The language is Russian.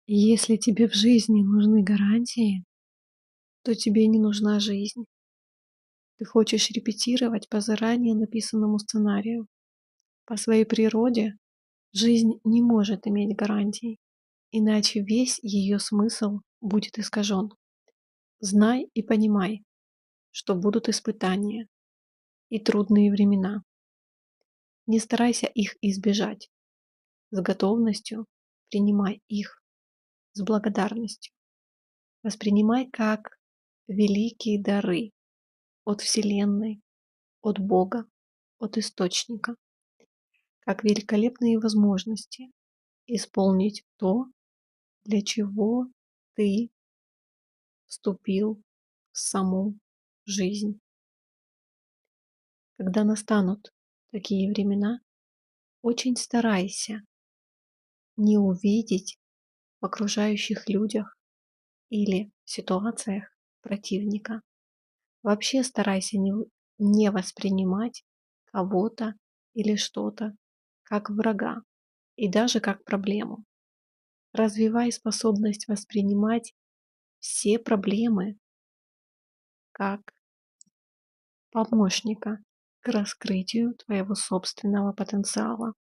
Если тебе в жизни нужны гарантии, то тебе не нужна жизнь. Ты хочешь репетировать по заранее написанному сценарию. По своей природе жизнь не может иметь гарантий, иначе весь ее смысл будет искажен. Знай и понимай, что будут испытания и трудные времена. Не старайся их избежать. С готовностью принимай их, с благодарностью. Воспринимай как великие дары от Вселенной, от Бога, от Источника, как великолепные возможности исполнить то, для чего ты вступил в саму жизнь. Когда настанут такие времена, очень старайся не увидеть в окружающих людях или ситуациях противника. Вообще старайся не воспринимать кого-то или что-то как врага и даже как проблему. Развивай способность воспринимать все проблемы как помощника к раскрытию твоего собственного потенциала.